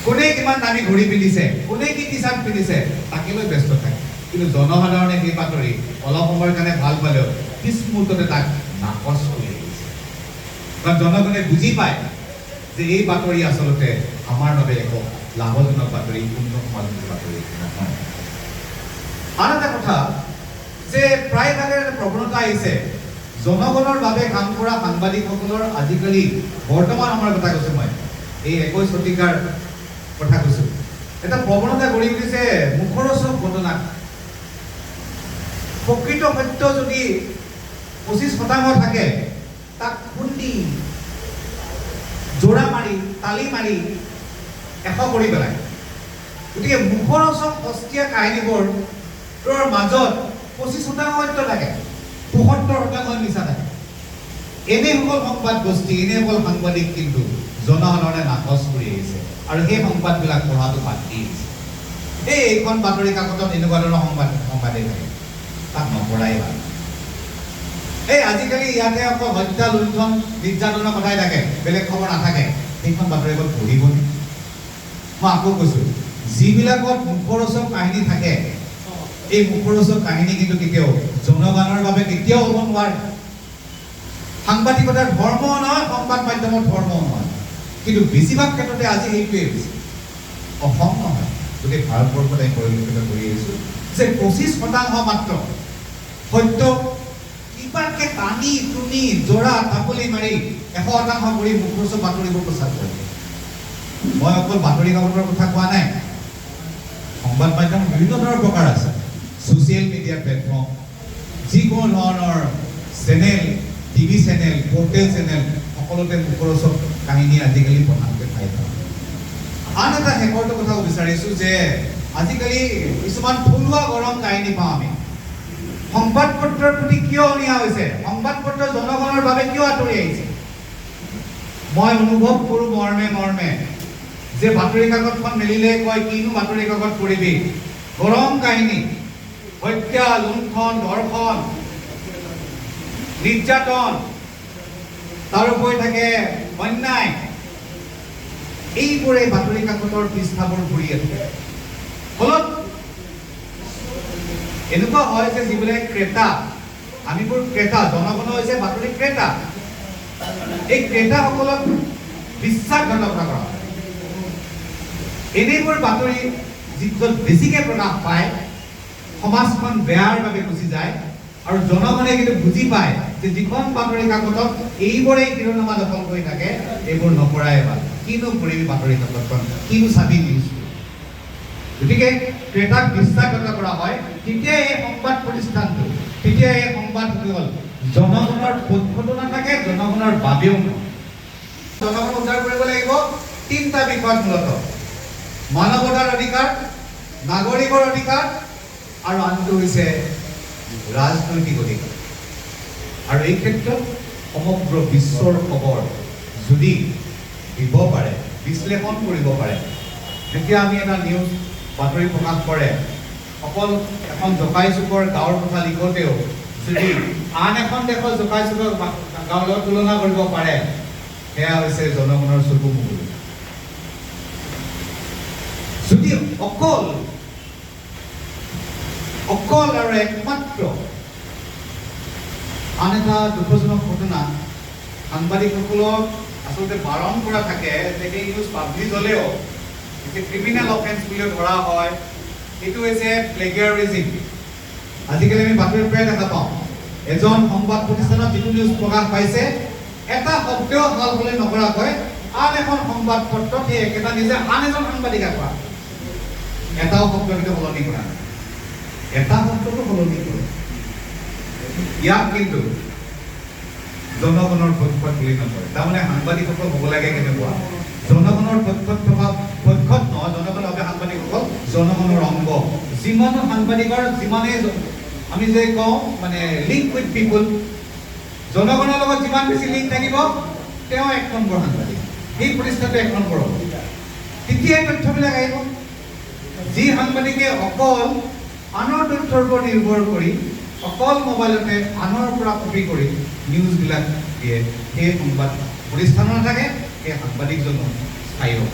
কোনে কিমান দামী ঘড়ী পিন্ধিছে, কোনে কি টি চাৰ্ট পিন্ধিছে তাকে লৈ ব্যস্ত থাকে। কিন্তু জনসাধাৰণে সেই বাতৰি অলপ সময়ৰ কাৰণে ভাল পালেও পিছ মুহূৰ্ততে তাক নাকচ কৰি আহিছে। কাৰণ জনগণে বুজি পায় যে এই বাতৰি আচলতে আমাৰ বাবে এক লাভজনক বাতৰি, উন্নত সমাজৰ বাতৰি নহয়। আন এটা কথা যে প্ৰায়ভাগে এটা প্ৰৱণতা আহিছে, জনগণৰ বাবে কাম কৰা সাংবাদিকসকলৰ আজিকালি বৰ্তমান সময়ৰ কথা কৈছোঁ, মই এই 21 শতিকাৰ কথা কৈছোঁ, এটা প্ৰৱণতা গঢ়ি উঠিছে মুখৰোচক ঘটনা। প্ৰকৃত সত্য যদি 25% থাকে তাক খুন্দি জোৰা মাৰি তালি মাৰি 100 কৰি পেলায়। গতিকে মুখৰোচক সস্তীয়া কাহিনীবোৰ তোৰ মাজত 25% সত্য থাকে, 75% মিছা থাকে। এনেসকল সংবাদ গোষ্ঠী, এনেসকল সাংবাদিক কিন্তু জনসাধাৰণে নাকচ কৰি আহিছে আৰু সেই সংবাদবিলাক পঢ়াটো বাদ দি আহিছে। এইখন বাতৰি কাকতত এনেকুৱা ধৰণৰ সংবাদেই থাকে, তাক নপঢ়াই ভাল। আজিকালি ইয়াতে অকল হত্যা, লুণ্ঠন, নিৰ্যাতনৰ কথাই থাকে, বেলেগ খবৰ নাথাকে। সেইখন বাতৰি কাকত পঢ়িবনে? মই আকৌ কৈছোঁ, যিবিলাকত মুখৰোচক কাহিনী থাকে, এই মুখৰোচক কাহিনী কিন্তু কেতিয়াও জনগণৰ বাবে কেতিয়াও হ'ব নোৱাৰে। সাংবাদিকতাৰ ধৰ্ম নহয়, সংবাদ মাধ্যমৰ ধৰ্ম নহয়, কিন্তু বেছিভাগ ক্ষেত্ৰতে আজি সেইটোৱে হৈছে। অসম নহয়, গোটেই ভাৰতবৰ্ষত আমি পৰিলক্ষিত কৰি আহিছোঁ যে 25% মাত্ৰ সত্য কিবাকে টানি টুনি জোৰা তাপলি মাৰি 100% কৰি মুখৰোচক বাতৰিবোৰ প্ৰচাৰ কৰে। মই অকল বাতৰি কাকতৰ কথা কোৱা নাই, সংবাদ মাধ্যম বিভিন্ন ধৰণৰ প্ৰকাৰ আছে। ছ'চিয়েল মিডিয়া প্লেটফৰ্ম, যিকোনো ধৰণৰ channel, TV channel, portal channel, সকলোতে মুখৰোচক কাহিনী আজিকালি প্ৰধানকৈ পাই যাওঁ। আন এটা শেষৰটো কথা ক'ব বিচাৰিছোঁ যে আজিকালি কিছুমান থলুৱা গৰম কাহিনী পাওঁ আমি। সংবাদ পত্ৰৰ প্ৰতি কিয় অনীহা হৈছে? সংবাদ পত্ৰ জনগণৰ বাবে কিয় আঁতৰি আহিছে? মই অনুভৱ কৰোঁ মৰ্মে মৰ্মে যে বাতৰি কাকতখন মেলিলে কয়, কিনো বাতৰি কাকত পঢ়িবি, গৰম কাহিনী, হত্যা, লুণ্ঠন, ধৰ্ষণ, নিৰ্যাতন, তাৰোপৰি থাকে অন্যায়। এইবোৰে বাতৰি কাকতৰ পৃষ্ঠাবোৰ ভৰি আছে। ফলত এনেকুৱা হয় যে যিবিলাক ক্ৰেতা, আমিবোৰ ক্ৰেতা, জনগণ হৈছে বাতৰি ক্ৰেতা, এই ক্ৰেতাসকলক বিশ্বাসঘাতকতা কৰা হয়। এনেবোৰ বাতৰি যিখন বেছিকৈ প্ৰকাশ পায়, সমাজখন বেয়াৰ বাবে গুচি যায় আৰু জনগণে কিন্তু বুজি পায় যে যিখন বাতৰি কাকতত এইবোৰেই শিৰোনামা দখল কৰি থাকে, এইবোৰ নপঢ়াই ভাল। কিনো পঢ়িবি বাতৰি কাকতখন, কিনো চাবি নিউজ। গতিকে ক্ৰেতাক বিশ্বাসঘাতকতা কৰা হয়। তেতিয়া এই সংবাদ প্ৰতিষ্ঠানটো, তেতিয়া এই সংবাদ হ'ল জনগণৰ পক্ষতো নাথাকে, জনগণৰ বাবেও নহয়। জনগণ উদ্ধাৰ কৰিব লাগিব 3টা বিষয়ত মূলতঃ: মানৱতাৰ অধিকাৰ, নাগৰিকৰ অধিকাৰ আৰু আনটো হৈছে ৰাজনৈতিক অধিকাৰ। আৰু এই ক্ষেত্ৰত সমগ্ৰ বিশ্বৰ খবৰ যদি দিব পাৰে, বিশ্লেষণ কৰিব পাৰে, যেতিয়া আমি এটা নিউজ বাতৰি প্ৰকাশ কৰে, অকল এখন জকাই চুকৰ গাঁৱৰ কথা লিখোঁতেও যদি আন এখন দেশৰ জকাই চুকৰ গাঁৱৰ লগত তুলনা কৰিব পাৰে, সেয়া হৈছে জনগণৰ চকু মুকুলি। যদি অকল আৰু একমাত্ৰ আন এটা দুখজনক ঘটনা সাংবাদিকসকলক আচলতে বাৰণ কৰা থাকে যে সেই নিউজ পাব্লিছ হ'লেও ক্ৰিমিনেল অফেন্স বুলি ধৰা হয়, এইটো হৈছে প্লেগিয়াৰিজিম। আজিকালি আমি বাতৰি প্ৰায় দেখা পাওঁ, এজন সংবাদ প্ৰতিষ্ঠানত যিটো নিউজ প্ৰকাশ পাইছে, এটা শব্দও ভাল হ'লে নকৰাকৈ আন এখন সংবাদ পত্ৰত সেই একেটা নিজে আন এজন সাংবাদিকে কোৱা, এটাও শব্দ কিন্তু সলনি কৰা নাই, এটা শব্দটো সলনি কৰে। ইয়াক কিন্তু জনগণৰ পক্ষত বুলি নকৰে। তাৰমানে সাংবাদিকসকল হ'ব লাগে কেনেকুৱা, জনগণৰ পক্ষত থকা, পক্ষত নহয়, জনগণৰ বাবে সাংবাদিকসকল জনগণৰ অংগ। যিমান সাংবাদিকৰ যিমানেই আমি যে কওঁ মানে লিংক উইথ পিপুল, জনগণৰ লগত যিমান বেছি লিংক থাকিব, তেওঁ 1 নম্বৰ সাংবাদিক, এই প্ৰতিষ্ঠানটো 1 নম্বৰ হ'ব। তেতিয়াই তথ্যবিলাক আহিব। যি সাংবাদিকে অকল আনৰ তথ্যৰ ওপৰত নিৰ্ভৰ কৰি, অকল মোবাইলতে আনৰ পৰা কপি কৰি নিউজবিলাক দিয়ে, সেই সংবাদ প্ৰতিষ্ঠানো নাথাকে, সেই সাংবাদিকজনো স্থায়ী হ'ব।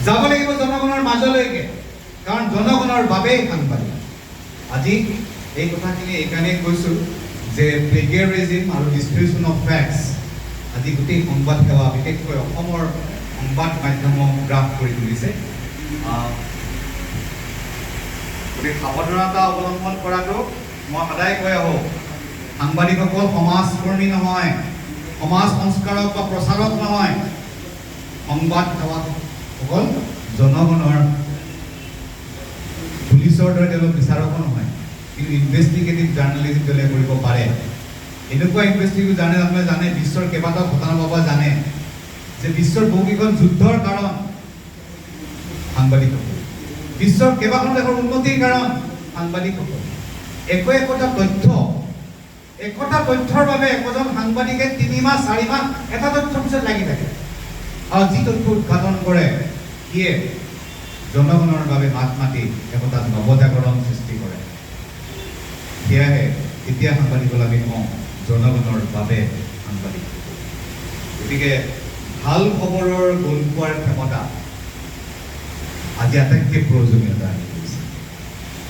যাব লাগিব জনগণৰ মাজলৈকে, কাৰণ জনগণৰ বাবেই সাংবাদিক। আজি এই কথাখিনি এইকাৰণেই কৈছোঁ যে প্লেগিয়াৰিজিম আৰু ডিষ্ট্ৰিবিউশ্যন অফ ফেক্টছ আজি গোটেই সংবাদ সেৱা বিশেষকৈ অসমৰ সংবাদ মাধ্যমক গ্ৰাস কৰি তুলিছে। গতিকে সাৱধানতা অৱলম্বন কৰাটো মই সদায় কৈ আহোঁ, সাংবাদিকসকল সমাজকৰ্মী নহয়, সমাজ সংস্কাৰক বা প্ৰচাৰক নহয়, সংবাদ সেৱাসকল জনগণৰ পুলিচৰ দৰে তেওঁলোক বিচাৰকো নহয়, কিন্তু ইনভেষ্টিগেটিভ জাৰ্ণালিজিম তেওঁলোকে কৰিব পাৰে। এনেকুৱা ইনভেষ্টিগেটিভ জাৰ্নেল আপোনালোকে জানে, বিশ্বৰ কেইবাটাও ঘটনা পাব জানে যে বিশ্বৰ বহুকেইখন যুদ্ধৰ কাৰণ সাংবাদিকসকল, বিশ্বৰ কেইবাখন দেশৰ উন্নতিৰ কাৰণ সাংবাদিকসকল। একোটা তথ্যৰ বাবে একোজন সাংবাদিকে 3 মাহ 4 মাহ এটা তথ্যৰ পিছত লাগি থাকে, আৰু যি তথ্য উদ্ঘাটন কৰে সিয়ে জনগণৰ বাবে মাত মাতি একোটা নৱজাগৰণ সৃষ্টি কৰে। সেয়াহে এতিয়া সাংবাদিকসকল আমি কওঁ জনগণৰ বাবে সাংবাদিক। গতিকে ভাল খবৰৰ গ'ল পোৱাৰ ক্ষমতা আজি আটাইতকৈ প্ৰয়োজনীয়তা আহি পৰিছে।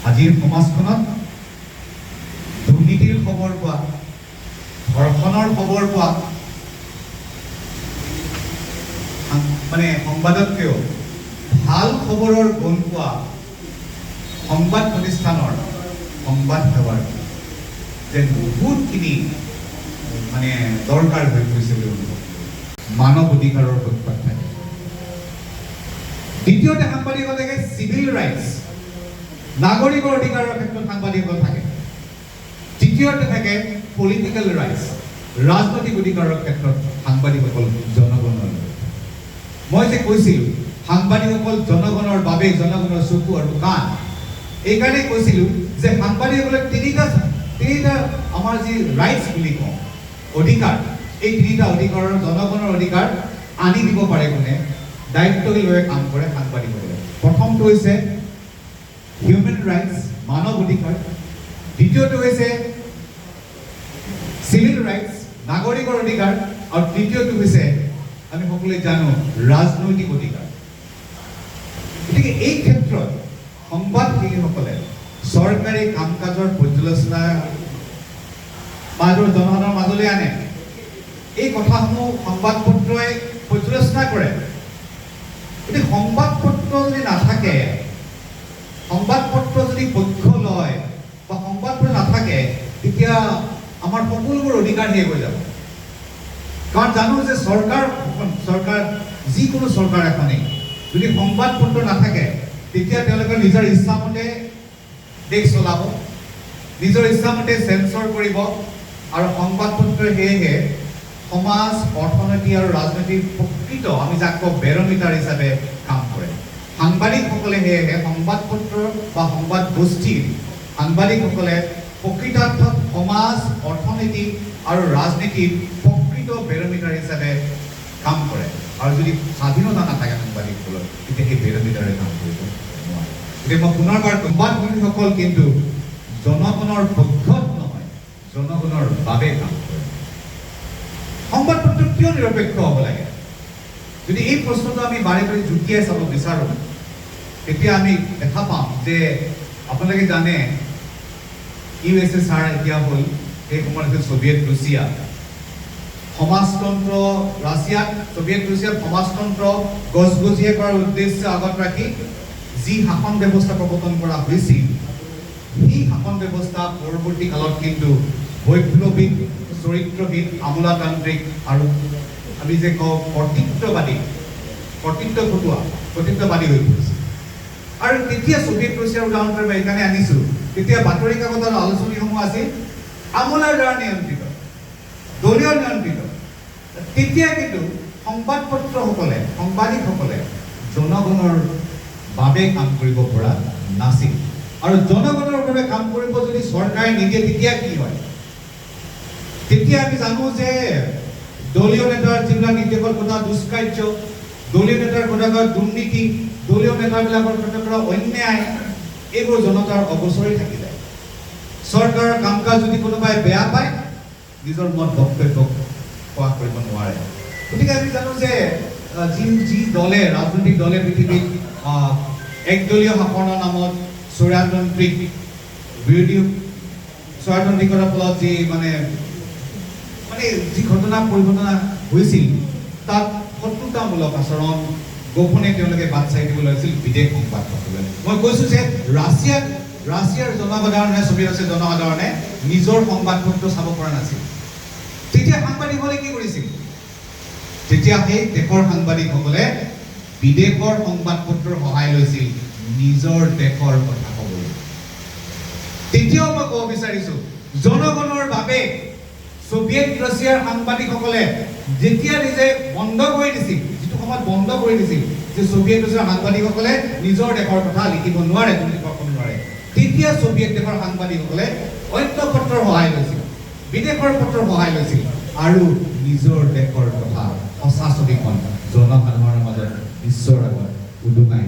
আজিৰ সমাজখনত দুৰ্নীতিৰ খবৰ পোৱা, ধৰ্ষণৰ খবৰ পোৱা মানে সংবাদতকৈও ভাল খবৰৰ গ'ল পোৱা সংবাদ প্ৰতিষ্ঠানৰ সংবাদ সেৱাৰ যে বহুতখিনি মানে দৰকাৰ হৈ পৰিছে বুলি অনুভৱ কৰোঁ। মানৱ অধিকাৰৰ পক্ষত থাকে। দ্বিতীয়তে সাংবাদিকসকল থাকে চিভিল ৰাইটছ, নাগৰিকৰ অধিকাৰৰ ক্ষেত্ৰত সাংবাদিকসকল থাকে। তৃতীয়তে থাকে পলিটিকেল ৰাইটছ, ৰাজনৈতিক অধিকাৰৰ ক্ষেত্ৰত সাংবাদিকসকল জনগণৰ। মই যে কৈছিলোঁ সাংবাদিকসকল জনগণৰ বাবে, জনগণৰ চকু আৰু কাণ, এইকাৰণে কৈছিলোঁ যে সাংবাদিকসকলে তিনিটা আমাৰ যি ৰাইটছ বুলি কওঁ অধিকাৰ, এই তিনিটা অধিকাৰৰ জনগণৰ অধিকাৰ আনি দিব পাৰে কোনে? দায়িত্বশীলভাৱে কাম কৰে সাংবাদিকসকলে। প্ৰথমটো হৈছে হিউমেন ৰাইটছ, মানৱ অধিকাৰ। দ্বিতীয়টো হৈছে চিভিল ৰাইটছ, নাগৰিকৰ অধিকাৰ। আৰু তৃতীয়টো হৈছে আমি সকলোৱে জানো ৰাজনৈতিক অধিকাৰ। গতিকে এই ক্ষেত্ৰত সংবাদসেৱীসকলে চৰকাৰী কাম কাজৰ পৰ্যালোচনা জনসাধাৰণৰ মাজলৈ আনে। এই কথাসমূহ সংবাদ পত্ৰই পৰ্যালোচনা কৰে। গতিকে সংবাদ পত্ৰ যদি নাথাকে, সংবাদ পত্ৰ যদি পক্ষ লয় বা সংবাদ পত্ৰ নাথাকে, তেতিয়া আমাৰ সকলোবোৰ অধিকাৰ শেষ হৈ যাব। কাৰণ জানো যে চৰকাৰ যিকোনো চৰকাৰ এখনেই যদি সংবাদ পত্ৰ নাথাকে, তেতিয়া তেওঁলোকে নিজৰ ইচ্ছামতে দেশ চলাব, নিজৰ ইচ্ছামতে চেঞ্চৰ কৰিব, আৰু সংবাদ পত্ৰই সেয়েহে সমাজ, অৰ্থনীতি আৰু ৰাজনৈতিক প্ৰকৃত আমি যাক কওঁ বেৰমিটাৰ হিচাপে কাম কৰে। সাংবাদিকসকলে সেয়েহে সংবাদ পত্ৰ বা সংবাদ গোষ্ঠীৰ সাংবাদিকসকলে প্ৰকৃতাৰ্থত সমাজ, অৰ্থনীতি আৰু ৰাজনীতিৰ প্ৰকৃত বেৰমিটাৰ হিচাপে কাম কৰে। আৰু যদি স্বাধীনতা নাথাকে সাংবাদিকসকলৰ, তেতিয়া সেই বেৰমিটাৰে কাম কৰিব নোৱাৰে। গতিকে মই পুনৰবাৰ সংবাদকৰ্মীসকল কিন্তু জনগণৰ পক্ষত নহয়, জনগণৰ বাবে কাম কৰে। সংবাদ পত্ৰ কিয় নিৰপেক্ষ হ'ব লাগে? যদি এই প্ৰশ্নটো আমি বাৰে বাৰে জুতিয়াই চাব বিচাৰোঁ, তেতিয়া আমি দেখা পাম যে আপোনালোকে জানে USSR এতিয়া হ'ল, সেই সময়ত আছিল ছভিয়েট ৰাছিয়া। সমাজতন্ত্ৰ ৰাছিয়াত, ছভিয়েট ৰাছিয়াত সমাজতন্ত্ৰ গজগজীয়া কৰাৰ উদ্দেশ্য আগত ৰাখি যি শাসন ব্যৱস্থা প্ৰৱৰ্তন কৰা হৈছিল, সেই শাসন ব্যৱস্থা পৰৱৰ্তী কালত কিন্তু বৈপ্লৱিক, চৰিত্ৰবিদ, আমোলাতান্ত্ৰিক আৰু আমি যে কওঁ কৰ্তৃত্ববাদী হৈ পৰিছে। আৰু তেতিয়া ছভিয়েট ৰাছিয়াৰ উদাহৰণটো মই এইকাৰণে আনিছোঁ, তেতিয়া বাতৰি কাকতৰ আলোচনীসমূহ আছিল আমোলাৰ দ্বাৰা নিয়ন্ত্ৰিত, দলীয় নিয়ন্ত্ৰিত। তেতিয়া কিন্তু সংবাদ পত্ৰসকলে, সাংবাদিকসকলে জনগণৰ বাবে কাম কৰিব পৰা নাছিল। আৰু জনগণৰ বাবে কাম কৰিব যদি চৰকাৰে নিদিয়ে, তেতিয়া কি হয়? তেতিয়া আমি জানো যে দলীয় নেতাৰ যিবিলাক নিৰ্দেশত কৰা দুষ্কাৰ্য, দলীয় নেতাৰ কথা কোৱা দুৰ্নীতি, দলীয় নেতাবিলাকৰ কথা কৰা অন্যায়, এইবোৰ জনতাৰ অগোচৰে থাকি যায়। চৰকাৰৰ কাম কাজ যদি কোনোবাই বেয়া পায়, নিজৰ মত বক্তব্য প্ৰকাশ কৰিব নোৱাৰে। গতিকে আমি জানো যে যি দলে ৰাজনৈতিক দলে পৃথিৱীত একদলীয় শাসনৰ নামত স্বৈৰতান্ত্ৰিক বিৰোধী স্বৈৰতান্ত্ৰিকতাৰ ফলত যি মানে যি ঘটনা পৰিঘটনা হৈছিল তাত শত্ৰুতামূলক আচৰণ গোপনে তেওঁলোকে বাদ চাই দিব লৈছিল বিদেশ সংবাদপত্ৰলৈ। মই কৈছোঁ যে ৰাছিয়াৰ জনসাধাৰণে ছবিত আছে জনসাধাৰণে নিজৰ সংবাদপত্ৰ চাব পৰা নাছিল। তেতিয়া সাংবাদিকসকলে কি কৰিছিল? তেতিয়া সেই দেশৰ সাংবাদিকসকলে বিদেশৰ সংবাদপত্ৰৰ সহায় লৈছিল নিজৰ দেশৰ কথা ক'বলৈ। তেতিয়াও মই ক'ব বিচাৰিছোঁ জনগণৰ বাবে সোভিয়েট ৰাছিয়াৰ সাংবাদিকসকলে যেতিয়া নিজে বন্ধ কৰি দিছিল, যিটো সময়ত বন্ধ কৰি দিছিল যে সোভিয়েট ৰাছিয়াৰ সাংবাদিকসকলে নিজৰ দেশৰ কথা লিখিব নোৱাৰে, নোৱাৰে, তেতিয়া সোভিয়েট দেশৰ সাংবাদিকসকলে অন্য পত্ৰৰ সহায় লৈছিল, বিদেশৰ পত্ৰৰ সহায় লৈছিল আৰু নিজৰ দেশৰ কথা সঁচা ছবিখন জনসাধাৰণৰ মাজত বিশ্বৰ আগত উদুঙাই